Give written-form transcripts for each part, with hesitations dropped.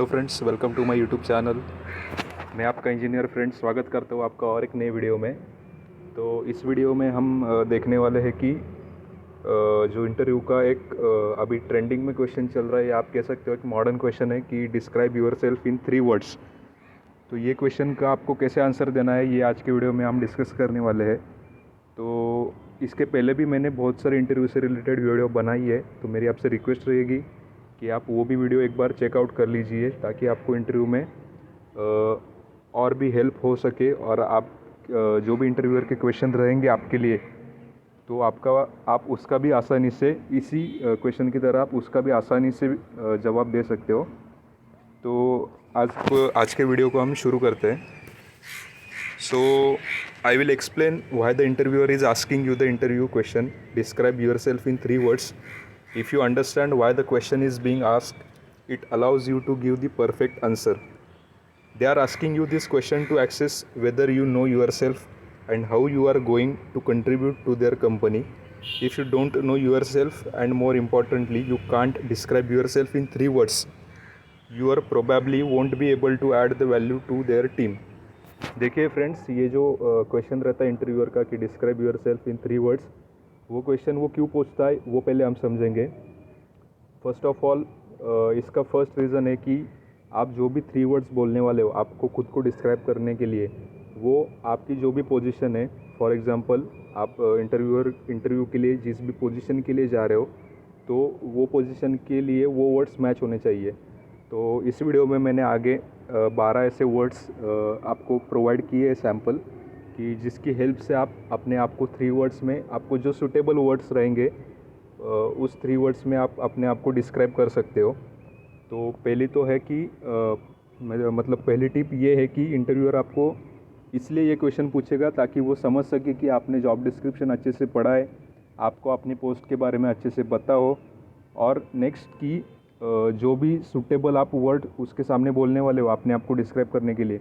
Hello friends, welcome to my YouTube channel. मैं आपका engineer friend स्वागत करता हूँ आपका और एक नए वीडियो में। तो इस वीडियो में हम देखने वाले हैं कि जो इंटरव्यू का एक अभी ट्रेंडिंग में क्वेश्चन चल रहा है, या आप कह सकते हो एक मॉडर्न क्वेश्चन है कि describe yourself in 3 words. तो ये क्वेश्चन का आपको कैसे आंसर देना है, ये आज के वीडियो में हम डिस्कस करने वाले हैं। तो इसके पहले भी मैंने बहुत सारे इंटरव्यू से रिलेटेड वीडियो बनाई है, तो मेरी आपसे रिक्वेस्ट रहेगी कि आप वो भी वीडियो एक बार चेकआउट कर लीजिए, ताकि आपको इंटरव्यू में और भी हेल्प हो सके, और आप जो भी इंटरव्यूअर के क्वेश्चन रहेंगे आपके लिए, तो आप उसका भी आसानी से इसी क्वेश्चन की तरह आप उसका भी आसानी से जवाब दे सकते हो। तो आज के वीडियो को हम शुरू करते हैं। So I will explain why the interviewer is asking you the interview question. Describe yourself in 3 words. If you understand why the question is being asked, it allows you to give the perfect answer. They are asking you this question to assess whether you know yourself and how you are going to contribute to their company. If you don't know yourself, and more importantly, you can't describe yourself in 3 words, you are probably won't be able to add the value to their team. देखिए friends, ये जो question रहता है interviewer का कि describe yourself in 3 words, वो question वो क्यों पूछता है वो पहले हम समझेंगे। फर्स्ट ऑफ ऑल, इसका फर्स्ट रीज़न है कि आप जो भी 3 वर्ड्स बोलने वाले हो आपको खुद को डिस्क्राइब करने के लिए, वो आपकी जो भी पोजीशन है, फॉर एग्जांपल आप इंटरव्यू के लिए जिस भी पोजीशन के लिए जा रहे हो, तो वो पोजीशन के लिए वो वर्ड्स मैच होने चाहिए। तो इस वीडियो में मैंने आगे 12 ऐसे वर्ड्स आपको प्रोवाइड किए हैं सैम्पल, कि जिसकी हेल्प से आप अपने आप को 3 वर्ड्स में, आपको जो सूटेबल वर्ड्स रहेंगे उस 3 वर्ड्स में आप अपने आप को डिस्क्राइब कर सकते हो। तो पहली तो है कि मतलब पहली टिप ये है कि इंटरव्यूअर आपको इसलिए ये क्वेश्चन पूछेगा ताकि वो समझ सके कि आपने जॉब डिस्क्रिप्शन अच्छे से पढ़ा है, आपको अपनी पोस्ट के बारे में अच्छे से पता हो, और नेक्स्ट की जो भी सूटेबल आप वर्ड उसके सामने बोलने वाले हो अपने आप को डिस्क्राइब करने के लिए,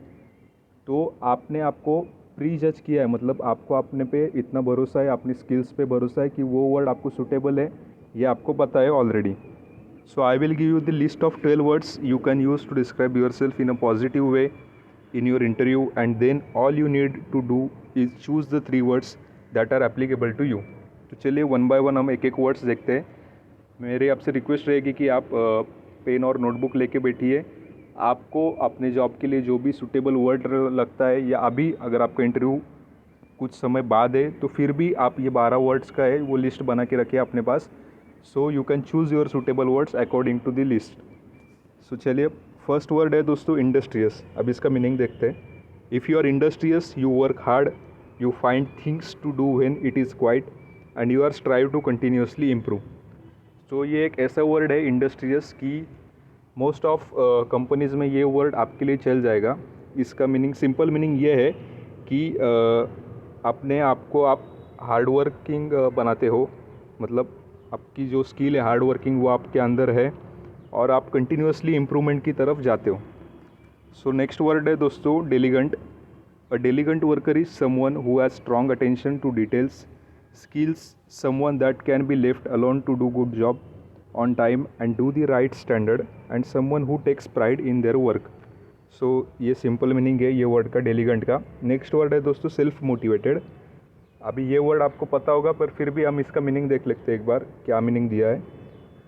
तो आपने आपको प्री जज किया है, मतलब आपको अपने पे इतना भरोसा है, अपनी स्किल्स पे भरोसा है कि वो वर्ड आपको सूटेबल है, ये आपको पता है already. So I will give you the list of 12 words you can use to describe yourself in a positive way in your interview, and then all you need to do is choose the 3 words that are applicable to you. तो चलिए one by one हम एक एक words देखते हैं। मेरी आपसे request रहेगी कि आप पेन और नोटबुक लेके बैठिए। आपको अपने जॉब के लिए जो भी सूटेबल वर्ड लगता है, या अभी अगर आपका इंटरव्यू कुछ समय बाद है तो फिर भी आप ये 12 वर्ड्स का है वो लिस्ट बना के रखिए अपने पास, so you can choose your suitable words according to the list. So चलिए, फर्स्ट वर्ड है दोस्तों इंडस्ट्रियस। अब इसका मीनिंग देखते हैं। If you are industrious, you work hard, you find things to do when it is quite, and you are strive to continuously improve. तो ये एक ऐसा वर्ड है इंडस्ट्रियस कि मोस्ट ऑफ कंपनीज़ में ये वर्ड आपके लिए चल जाएगा। इसका मीनिंग, सिंपल मीनिंग ये है कि अपने आप को आप हार्ड वर्किंग बनाते हो, मतलब आपकी जो स्किल है हार्ड वर्किंग वो आपके अंदर है, और आप कंटिन्यूसली इम्प्रूवमेंट की तरफ जाते हो। सो नेक्स्ट वर्ड है दोस्तों diligent. A diligent worker is someone who has strong attention to details, skills, someone that can be left alone to do good job on time and do the right standard, and someone who takes pride in their work. So ये simple meaning है ये word का, डेलीगेंट का। Next word है दोस्तों self motivated. अभी ये word आपको पता होगा, पर फिर भी हम इसका मीनिंग देख लेते हैं एक बार, क्या मीनिंग दिया है।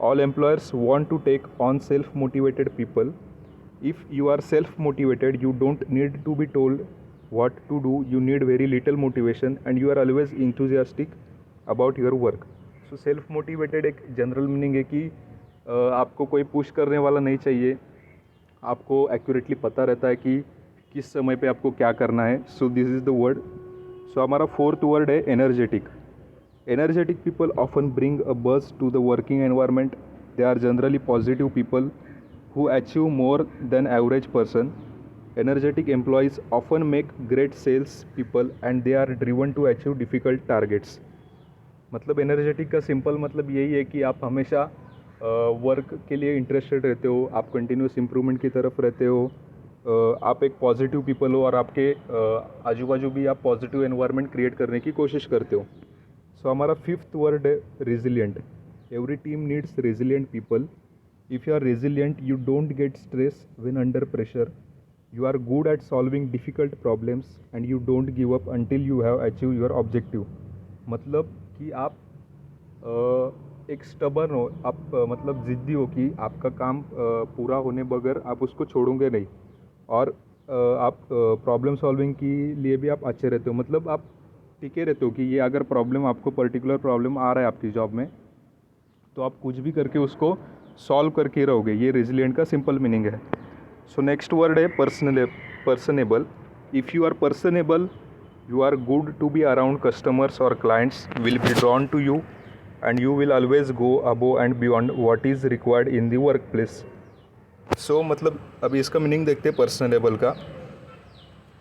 All employers want to take on self-motivated people. If you are self-motivated, you don't need to be told what to do. You need very little motivation, and you are always enthusiastic about your work. So self-motivated एक general meaning है कि आपको कोई push करने वाला नहीं चाहिए, आपको एक्यूरेटली पता रहता है कि किस समय पे आपको क्या करना है। So this is the word. So हमारा फोर्थ वर्ड है energetic. Energetic people often bring a buzz to the working environment. They are generally positive people who achieve more than average person. Energetic employees often make great sales people, and they are driven to achieve difficult targets. मतलब energetic का simple मतलब यही है कि आप हमेशा work के लिए इंटरेस्टेड रहते हो, आप कंटिन्यूस इम्प्रूवमेंट की तरफ रहते हो, आप एक पॉजिटिव पीपल हो, और आपके आजू बाजू भी आप पॉजिटिव एनवायरनमेंट क्रिएट करने की कोशिश करते हो। सो हमारा फिफ्थ वर्ड है resilient. Every team needs resilient people. If you are resilient, you don't get stress when under pressure. You are good at solving difficult problems and you don't give up until you have achieved your objective. मतलब कि आप एक stubborn हो, आप मतलब ज़िद्दी हो कि आपका काम पूरा होने बगैर आप उसको छोड़ोगे नहीं, और आप प्रॉब्लम सॉल्विंग के लिए भी आप अच्छे रहते हो, मतलब आप टिके रहते हो कि ये अगर प्रॉब्लम, आपको पर्टिकुलर प्रॉब्लम आ रहा है आपकी जॉब में, तो आप कुछ भी करके उसको सॉल्व करके रहोगे। ये रेजिलिएंट का सिंपल मीनिंग है। सो नेक्स्ट वर्ड है personable. If you are personable, you are good to be around. Customers or clients will be drawn to you and you will always go above and beyond what is required in the workplace. So मतलब अभी इसका meaning देखते हैं personable का।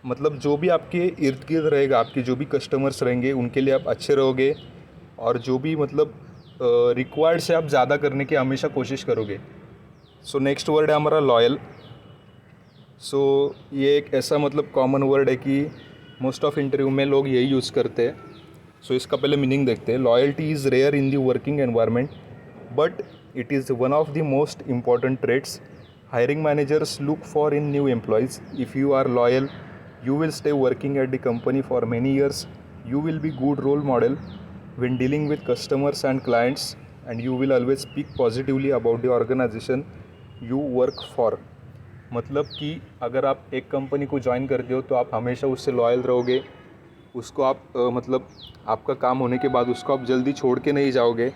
मतलब जो भी आपके इर्द गिर्द रहेगा, आपके जो भी कस्टमर्स रहेंगे उनके लिए आप अच्छे रहोगे, और जो भी मतलब रिक्वायर्ड से आप ज़्यादा करने की हमेशा कोशिश करोगे। सो नेक्स्ट वर्ड है हमारा लॉयल। सो ये एक ऐसा मतलब कॉमन वर्ड है कि मोस्ट ऑफ इंटरव्यू में लोग यही यूज़ करते हैं। सो इसका पहले मीनिंग देखते हैं। Loyalty is rare in the working environment but it is one of the most important traits hiring managers look for in new employees. If you are loyal, you will stay working at the company for many years. You will be good role model when dealing with customers and clients, and you will always speak positively about the organization you work for. मतलब कि अगर आप एक company को join करते हो तो आप हमेशा उससे लॉयल रहोगे, उसको आप मतलब आपका काम होने के बाद उसको आप जल्दी छोड़ के नहीं जाओगे,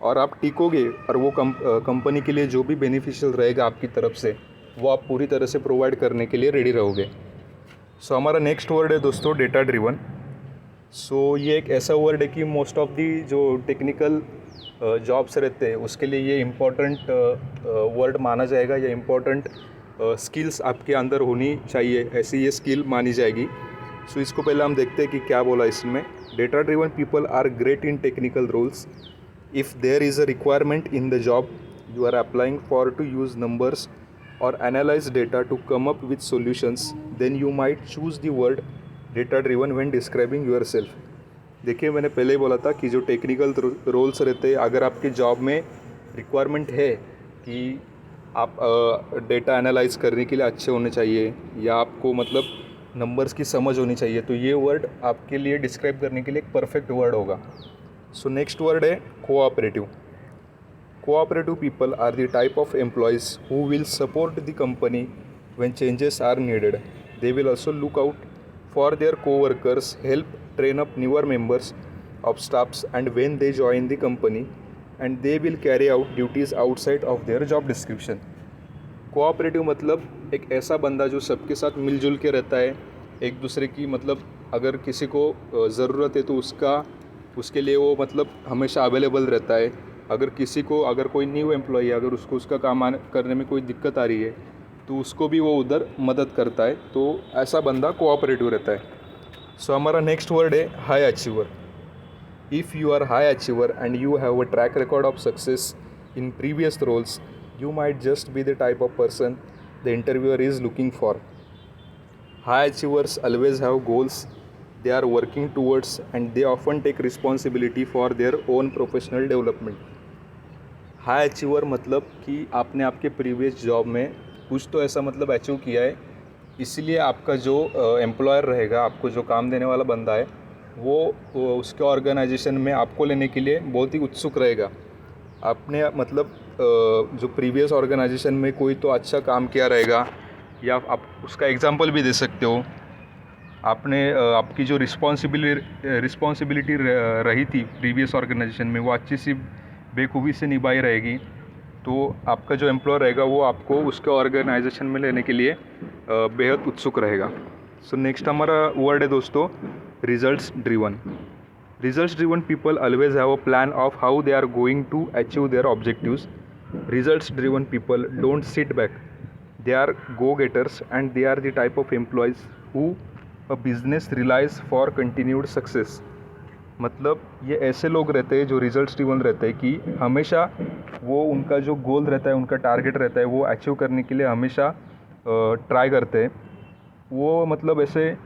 और आप टिकोगे, और वो कंपनी के लिए जो भी बेनिफिशियल रहेगा आपकी तरफ से वो आप पूरी तरह से प्रोवाइड करने के लिए रेडी रहोगे। सो हमारा नेक्स्ट वर्ड है दोस्तों डेटा ड्रिवन। सो ये एक ऐसा वर्ड है कि मोस्ट ऑफ दी जो टेक्निकल जॉब्स रहते हैं उसके लिए ये इम्पॉर्टेंट वर्ड माना जाएगा, या इम्पॉर्टेंट स्किल्स आपके अंदर होनी चाहिए, ऐसी ये स्किल मानी जाएगी। सो इसको पहले हम देखते हैं कि क्या बोला इसमें। Data driven people are great in technical roles. If there is a requirement in the job you are applying for to use numbers or analyze data to come up with solutions, then you might choose the word data driven when describing yourself. देखिए मैंने पहले ही बोला था कि जो technical roles रहते हैं, अगर आपके जॉब में रिक्वायरमेंट है कि आप डेटा एनालाइज करने के लिए अच्छे होने चाहिए, या आपको मतलब नंबर्स की समझ होनी चाहिए, तो ये वर्ड आपके लिए डिस्क्राइब करने के लिए एक परफेक्ट वर्ड होगा। सो नेक्स्ट वर्ड है cooperative. Cooperative people are the type of employees who will support the company when changes are needed. They will also look out for their co-workers, help train up newer members of staffs and when they join the company, and they will carry out duties outside of their job description. Cooperative मतलब एक ऐसा बंदा जो सबके साथ मिलजुल के रहता है, एक दूसरे की मतलब अगर किसी को ज़रूरत है तो उसके लिए वो मतलब हमेशा अवेलेबल रहता है। अगर कोई न्यू एम्प्लॉई है, अगर उसको उसका काम करने में कोई दिक्कत आ रही है तो उसको भी वो उधर मदद करता है, तो ऐसा बंदा कोऑपरेटिव रहता है। सो हमारा नेक्स्ट वर्ड है high achiever. If you are high achiever and you have a track record of success in previous roles, you might just be the type of person the interviewer is looking for. High achievers always have goals they are working towards, and they often take responsibility for their own professional development. High achiever मतलब कि आपने आपके previous job में कुछ तो ऐसा मतलब achieve किया है, इसलिए आपका जो एम्प्लॉयर रहेगा, आपको जो काम देने वाला बंदा है, वो उसके ऑर्गेनाइजेशन में आपको लेने के लिए बहुत ही उत्सुक रहेगा। आपने मतलब जो प्रीवियस ऑर्गेनाइजेशन में कोई तो अच्छा काम किया रहेगा, या आप उसका एग्जांपल भी दे सकते हो। आपने आपकी जो रिस्पॉन्सिबिलिटी रही थी प्रीवियस ऑर्गेनाइजेशन में, वो अच्छी सी बेखूबी से निभाई रहेगी, तो आपका जो एम्प्लॉयर रहेगा वो आपको उसके ऑर्गेनाइजेशन में लेने के लिए बेहद उत्सुक रहेगा। सो नेक्स्ट हमारा वर्ड है दोस्तों results driven. Results driven people always have a plan of how they are going to achieve their objectives. Results driven people don't sit back. They are go-getters, and they are the type of employees who a business relies for continued success. मतलब ये ऐसे लोग रहते हैं जो results driven रहते हैं कि हमेशा वो उनका जो गोल रहता है, उनका टारगेट रहता है, वो अचीव करने के लिए हमेशा ट्राई करते हैं। वो मतलब ऐसे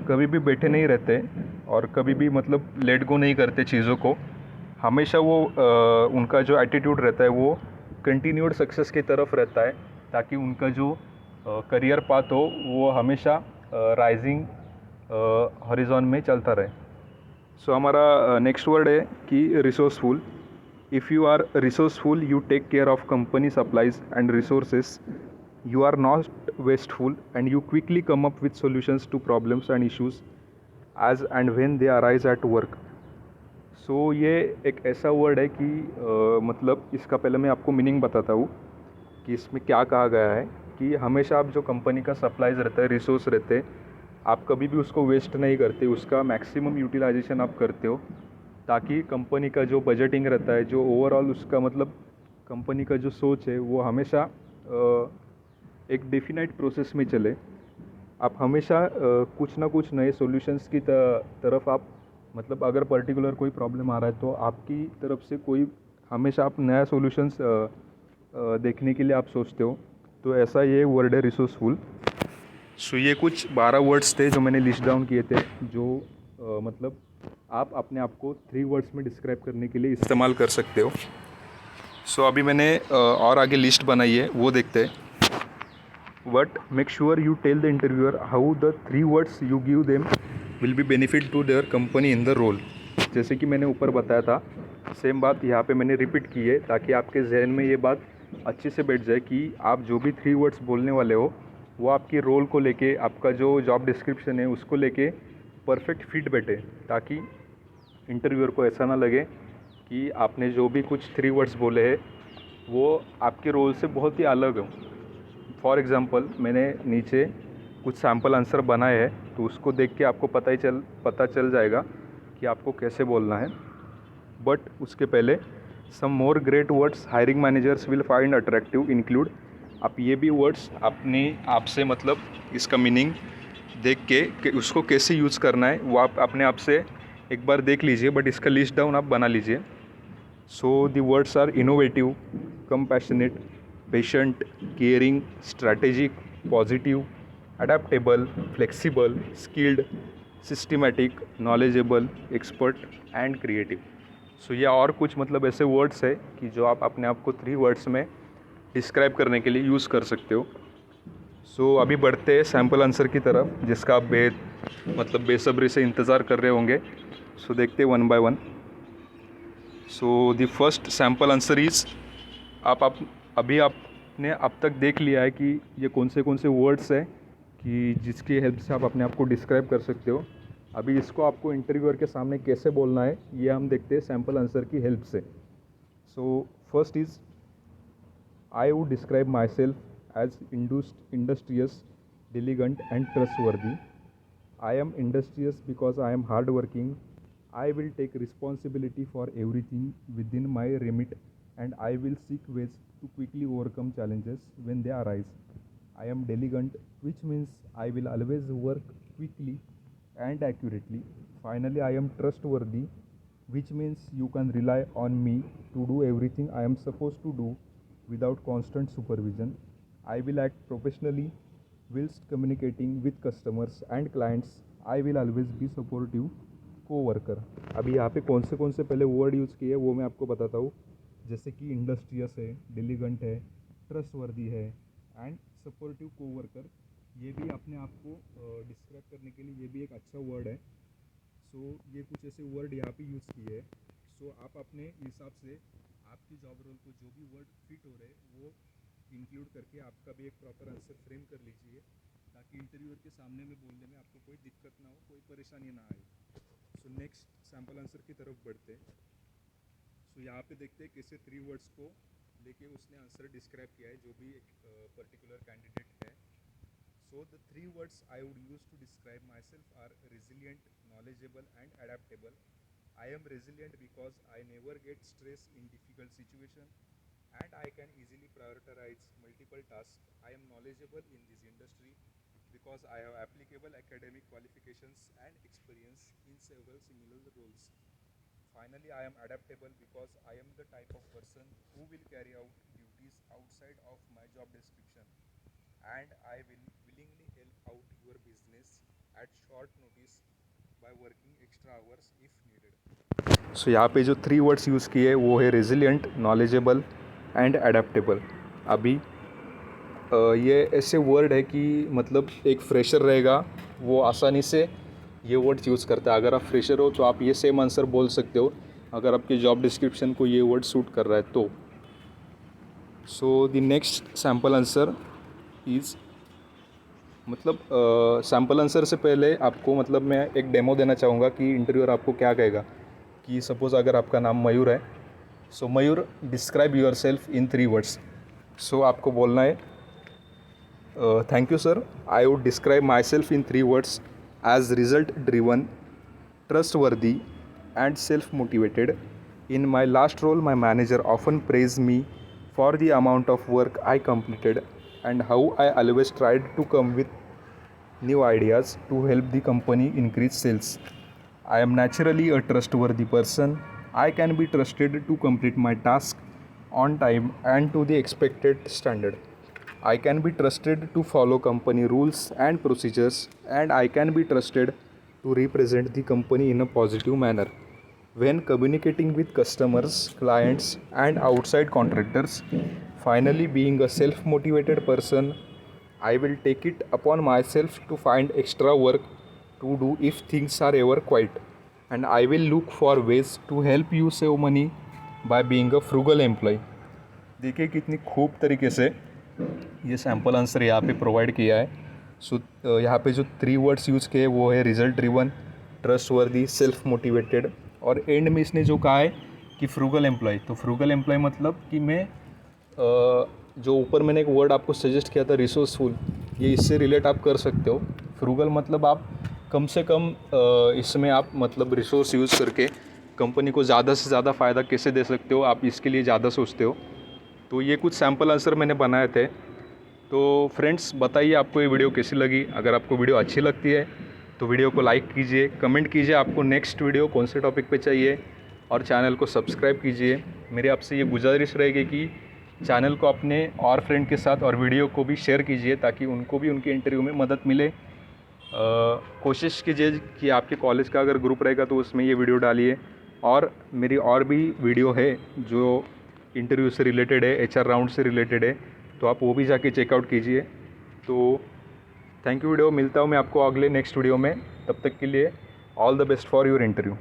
कभी भी बैठे नहीं रहते और कभी भी मतलब लेट गो नहीं करते चीज़ों को। हमेशा वो उनका जो एटीट्यूड रहता है वो कंटिन्यूड सक्सेस की तरफ रहता है, ताकि उनका जो करियर पाथ हो वो हमेशा राइजिंग हॉरिजॉन में चलता रहे। सो हमारा नेक्स्ट वर्ड है कि resourceful. If you are resourceful you take care of company supplies and resources, you are not wasteful and you quickly come up with solutions to problems and issues as and when they arise at work. So ये एक ऐसा word है कि मतलब इसका पहले मैं आपको मीनिंग बताता हूँ कि इसमें क्या कहा गया है। कि हमेशा आप जो कंपनी का सप्लाइज रहता है, रिसोर्स रहते हैं, आप कभी भी उसको वेस्ट नहीं करते, उसका मैक्सिमम यूटिलाइजेशन आप करते हो, ताकि कंपनी का जो बजटिंग रहता है, जो ओवरऑल उसका मतलब कंपनी का जो सोच है वो हमेशा एक डेफिनाइट प्रोसेस में चले। आप हमेशा कुछ ना कुछ नए सॉल्यूशंस की तरफ आप मतलब अगर पर्टिकुलर कोई प्रॉब्लम आ रहा है तो आपकी तरफ से कोई हमेशा आप नया सॉल्यूशंस देखने के लिए आप सोचते हो। तो ऐसा ये वर्ड है रिसोर्सफुल। सो ये कुछ 12 वर्ड्स थे जो मैंने लिस्ट डाउन किए थे, जो मतलब आप अपने आप को 3 वर्ड्स में डिस्क्राइब करने के लिए इस्तेमाल कर सकते हो। सो अभी मैंने और आगे लिस्ट बनाई है, वो देखते हैं। But make sure you tell the interviewer how the 3 words you give them will be benefit to their company in the role. जैसे कि मैंने ऊपर बताया था, सेम बात यहाँ पे मैंने रिपीट की है, ताकि आपके जहन में ये बात अच्छे से बैठ जाए कि आप जो भी 3 वर्ड्स बोलने वाले हो वो आपकी रोल को लेके, आपका जो जॉब डिस्क्रिप्शन है उसको लेके परफेक्ट फिट बैठे, ताकि इंटरव्यूअर को ऐसा ना लगे कि आपने जो भी कुछ 3 वर्ड्स बोले हैं वो आपके रोल से बहुत ही अलग हो। फॉर एग्ज़ाम्पल मैंने नीचे कुछ सैम्पल आंसर बनाए हैं, तो उसको देख के आपको पता चल जाएगा कि आपको कैसे बोलना है। बट उसके पहले some more great words hiring managers will find attractive include. आप ये भी वर्ड्स अपने आप से मतलब इसका मीनिंग देख के कि उसको कैसे यूज़ करना है वो आप अपने आप से एक बार देख लीजिए, बट इसका लिस्ट डाउन आप बना लीजिए। So the words are innovative, compassionate, patient, caring, strategic, positive, adaptable, flexible, skilled, systematic, knowledgeable, expert and creative. सो ये और कुछ मतलब ऐसे वर्ड्स है कि जो आप अपने आप को 3 वर्ड्स में डिस्क्राइब करने के लिए यूज़ कर सकते हो। सो अभी बढ़ते हैं सैम्पल आंसर की तरफ, जिसका आप बेसब्री से इंतज़ार कर रहे होंगे। सो देखते हैं one by one. So the first sample answer is, अभी आपने अब तक देख लिया है कि ये कौन से वर्ड्स हैं कि जिसकी हेल्प से आप अपने आप को डिस्क्राइब कर सकते हो। अभी इसको आपको इंटरव्यूअर के सामने कैसे बोलना है ये हम देखते हैं सैम्पल आंसर की हेल्प से। So first is, I would describe myself as industrious, diligent and trustworthy. I am industrious because I am hardworking. I will take responsibility for everything within my remit and I will seek ways to quickly overcome challenges when they arise. I am diligent, which means I will always work quickly and accurately. Finally, I am trustworthy, which means you can rely on me to do everything I am supposed to do without constant supervision. I will act professionally whilst communicating with customers and clients. I will always be supportive co-worker. अभी यहाँ पे कौन से पहले word use किए वो मैं आपको बताता हूँ। जैसे कि इंडस्ट्रियस है, डिलीगेंट है, ट्रस्टवर्दी है एंड सपोर्टिव कोवर्कर। ये भी अपने आप को डिस्क्राइब करने के लिए ये भी एक अच्छा वर्ड है। सो ये कुछ ऐसे वर्ड यहाँ पे यूज़ किए हैं। सो आप अपने हिसाब से आपकी जॉब रोल को जो भी वर्ड फिट हो रहे वो इंक्लूड करके आपका भी एक प्रॉपर आंसर फ्रेम कर लीजिए, ताकि इंटरव्यूअर के सामने में बोलने में आपको कोई दिक्कत ना हो, कोई परेशानी ना आए। सो नेक्स्ट सैम्पल आंसर की तरफ बढ़ते हैं। सो यहाँ पे देखते हैं कैसे 3 वर्ड्स को लेके उसने आंसर डिस्क्राइब किया है, जो भी एक पर्टिकुलर कैंडिडेट है। So the 3 words I would use to describe myself are resilient, knowledgeable and adaptable. I am resilient because I never get stressed in difficult situations and I can easily prioritize multiple tasks. I am knowledgeable in this industry because I have applicable academic qualifications and experience in several similar roles. Finally, I am adaptable because I am the type of person who will carry out duties outside of my job description and I will willingly help out your business at short notice by working extra hours if needed. सो यहाँ पे जो 3 words use किए वो है resilient, knowledgeable and adaptable. अभी ये ऐसे word है कि मतलब एक फ्रेशर रहेगा वो आसानी से ये वर्ड्स यूज़ करता है। अगर आप फ्रेशर हो तो आप ये सेम आंसर बोल सकते हो अगर आपके जॉब डिस्क्रिप्शन को ये वर्ड सूट कर रहा है तो। So the next sample answer is, मतलब सैम्पल आंसर से पहले आपको मतलब मैं एक डेमो देना चाहूँगा कि इंटरव्यूअर आपको क्या कहेगा। कि सपोज़ अगर आपका नाम मयूर है, so Mayur describe yourself in 3 words. So आपको बोलना है thank you sir, I would describe myself in 3 words as result driven, trustworthy and self motivated. In my last role my manager often praise me for the amount of work I completed and how I always tried to come with new ideas to help the company increase sales. I am naturally a trustworthy person. I can be trusted to complete my task on time and to the expected standard. I can be trusted to follow company rules and procedures, and I can be trusted to represent the company in a positive manner when communicating with customers, clients, and outside contractors. Finally, being a self-motivated person, I will take it upon myself to find extra work to do if things are ever quiet, and I will look for ways to help you save money by being a frugal employee. देखिए कितनी खूब तरीके से ये sample answer यहाँ पे provide किया है। सो यहाँ पे जो 3 वर्ड्स यूज़ किए वो है result driven, trustworthy, self motivated, और एंड में इसने जो कहा है कि फ्रूगल एम्प्लॉय। तो फ्रूगल एम्प्लॉय मतलब कि मैं जो ऊपर मैंने एक वर्ड आपको सजेस्ट किया था रिसोर्सफुल, ये इससे रिलेट आप कर सकते हो। फ्रूगल मतलब आप कम से कम इसमें आप मतलब रिसोर्स यूज़ करके कंपनी को ज़्यादा से ज़्यादा फ़ायदा कैसे दे सकते हो, आप इसके लिए ज़्यादा सोचते हो। तो ये कुछ सैम्पल आंसर मैंने बनाए थे। तो फ्रेंड्स बताइए आपको ये वीडियो कैसी लगी। अगर आपको वीडियो अच्छी लगती है तो वीडियो को लाइक कीजिए, कमेंट कीजिए आपको नेक्स्ट वीडियो कौन से टॉपिक पे चाहिए, और चैनल को सब्सक्राइब कीजिए। मेरी आपसे ये गुजारिश रहेगी कि चैनल को अपने और फ्रेंड के साथ और वीडियो को भी शेयर कीजिए ताकि उनको भी उनके इंटरव्यू में मदद मिले। कोशिश कीजिए कि आपके कॉलेज का अगर ग्रुप रहेगा तो उसमें ये वीडियो डालिए, और मेरी और भी वीडियो है जो इंटरव्यू से रिलेटेड है, HR राउंड से रिलेटेड है, तो आप वो भी जाके चेकआउट कीजिए। तो थैंक यू वीडियो, मिलता हूँ मैं आपको अगले नेक्स्ट वीडियो में। तब तक के लिए all the best for your interview.